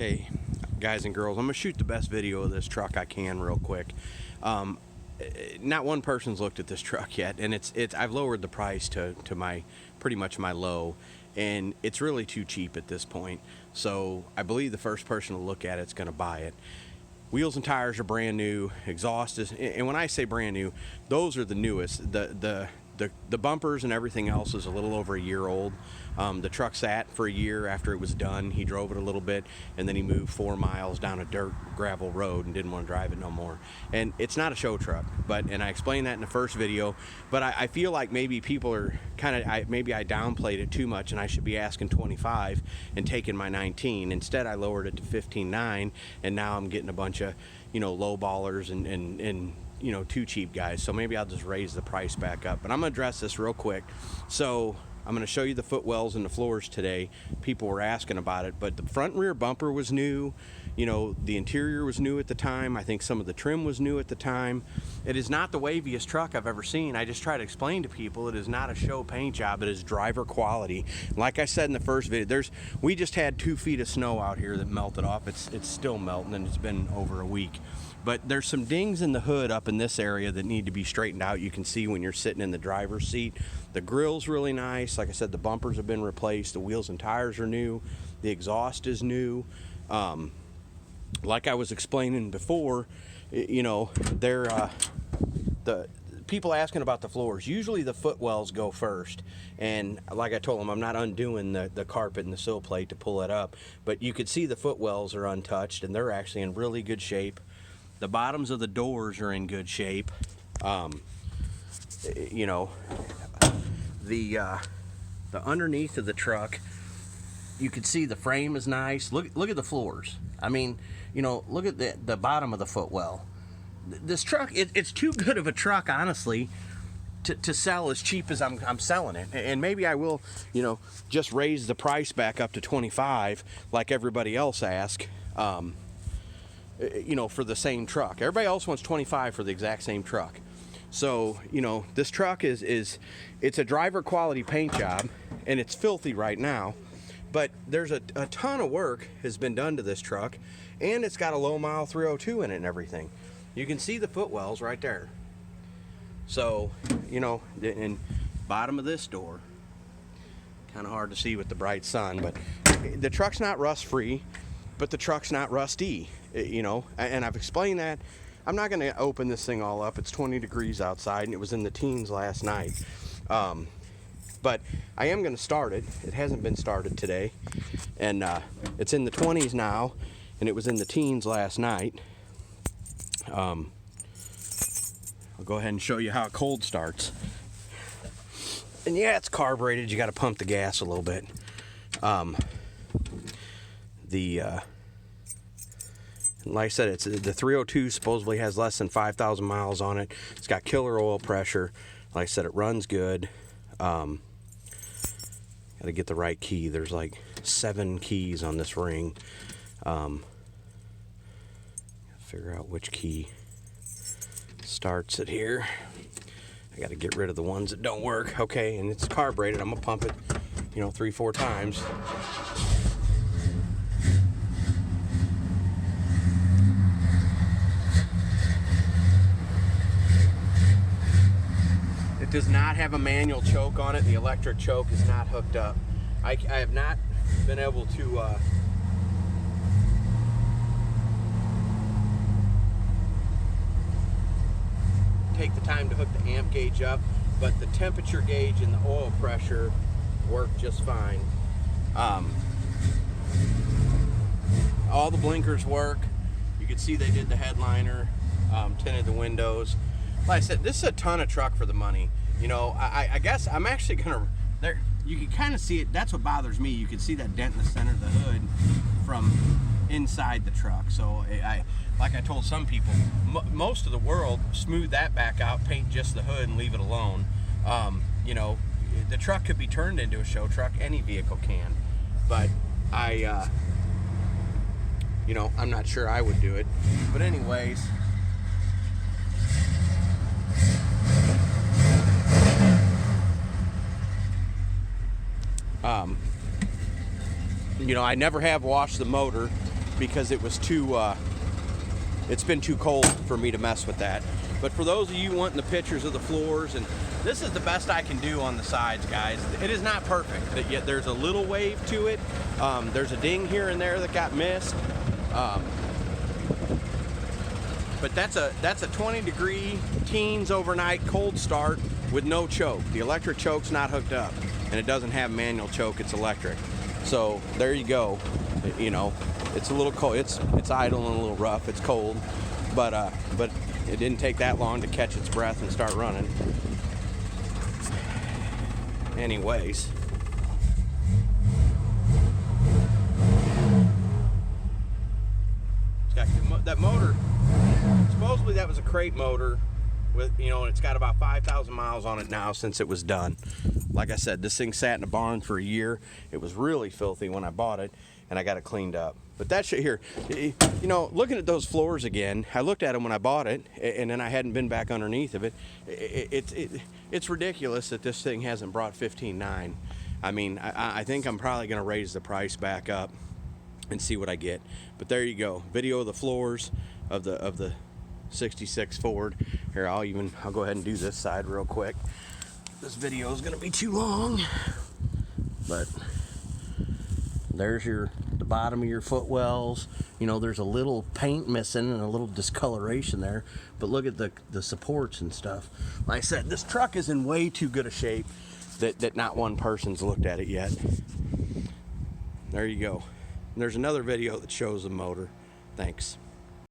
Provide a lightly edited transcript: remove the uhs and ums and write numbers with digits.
Okay, guys and girls, I'm gonna shoot the best video of this truck I can real quick. Not one person's looked at this truck yet, and it's I've lowered the price to my pretty much my low, and it's really too cheap at this point. So I believe the first person to look at it's gonna buy it. Wheels and tires are brand new. Exhaust is, and when I say brand new, those are the newest. The bumpers and everything else is a little over a year old. The truck sat for a year after it was done. He drove it a little bit, and then he moved 4 miles down a dirt gravel road and didn't want to drive it no more. And it's not a show truck, and I explained that in the first video, but I feel like maybe people are maybe I downplayed it too much, and I should be asking 25 and taking my 19. Instead, I lowered it to 15.9, and now I'm getting a bunch of, low ballers and too cheap guys. So maybe I'll just raise the price back up, but I'm gonna address this real quick. So I'm gonna show you the footwells and the floors today. People were asking about it, but the front and rear bumper was new. The interior was new at the time. I think some of the trim was new at the time. It is not the waviest truck I've ever seen. I just try to explain to people it is not a show paint job. It is driver quality. Like I said in the first video, we just had 2 feet of snow out here that melted off. It's still melting, and it's been over a week. But there's some dings in the hood up in this area that need to be straightened out. You can see when you're sitting in the driver's seat. The grill's really nice. Like I said, the bumpers have been replaced. The wheels and tires are new. The exhaust is new. Like I was explaining before, the people asking about the floors. Usually the footwells go first. And like I told them, I'm not undoing the carpet and the sill plate to pull it up. But you could see the footwells are untouched, and they're actually in really good shape. The bottoms of the doors are in good shape. The underneath of the truck, you can see the frame is nice. Look at the floors. I mean, look at the bottom of the footwell. This truck, it's too good of a truck, honestly, to sell as cheap as I'm selling it. And maybe I will, just raise the price back up to 25 like everybody else asked. For the same truck. Everybody else wants 25 for the exact same truck. So, this truck it's a driver quality paint job, and it's filthy right now, but there's a ton of work has been done to this truck, and it's got a low mile 302 in it and everything. You can see the footwells right there. So, in bottom of this door, kind of hard to see with the bright sun, but the truck's not rust free, but the truck's not rusty. And I've explained that. I'm not going to open this thing all up. It's 20 degrees outside, and it was in the teens last night. But I am going to start it. It hasn't been started today, and it's in the 20s now, and it was in the teens last night. I'll go ahead and show you how it cold starts. And yeah, it's carbureted. You got to pump the gas a little bit. Like I said, it's the 302 supposedly has less than 5,000 miles on it. It's got killer oil pressure. Like I said, it runs good. Got to get the right key. There's like 7 keys on this ring. Figure out which key starts it here. I got to get rid of the ones that don't work. Okay, and it's carbureted. I'm gonna pump it, 3-4 times. Does not have a manual choke on it. The electric choke is not hooked up. I have not been able to take the time to hook the amp gauge up, but the temperature gauge and the oil pressure work just fine. All the blinkers work. You can see they did the headliner, tinted the windows. Like I said, this is a ton of truck for the money. I guess I'm actually gonna, you can kind of see it. That's what bothers me. You can see that dent in the center of the hood from inside the truck. So like I told some people, most of the world smooth that back out, paint just the hood and leave it alone. The truck could be turned into a show truck. Any vehicle can, but I'm not sure I would do it. But anyways, I never have washed the motor. because it was too, it's been too cold for me to mess with that. But for those of you wanting the pictures of the floors, and this is the best I can do on the sides, guys. It is not perfect, yet there's a little wave to it. There's a ding here and there that got missed. But that's a 20-degree teens overnight cold start with no choke. The electric choke's not hooked up, and it doesn't have manual choke, it's electric. So there you go. You know, it's a little cold, it's idle and a little rough, it's cold, but it didn't take that long to catch its breath and start running. Anyways, it's got that motor. Supposedly that was a crate motor with, you know, and it's got about 5,000 miles on it now since it was done. Like I said, this thing sat in a barn for a year. It was really filthy when I bought it, and I got it cleaned up. But that shit here, you know, looking at those floors again, I looked at them when I bought it, and then I hadn't been back underneath of it. It's ridiculous that this thing hasn't brought 15.9. I mean, I think I'm probably going to raise the price back up and see what I get. But there you go, video of the floors of the 66 Ford. Here, I'll go ahead and do this side real quick. This video is going to be too long, but there's the bottom of your footwells. You know, there's a little paint missing and a little discoloration there, but look at the supports and stuff. Like I said, this truck is in way too good a shape that not one person's looked at it yet. There you go. And there's another video that shows the motor. Thanks.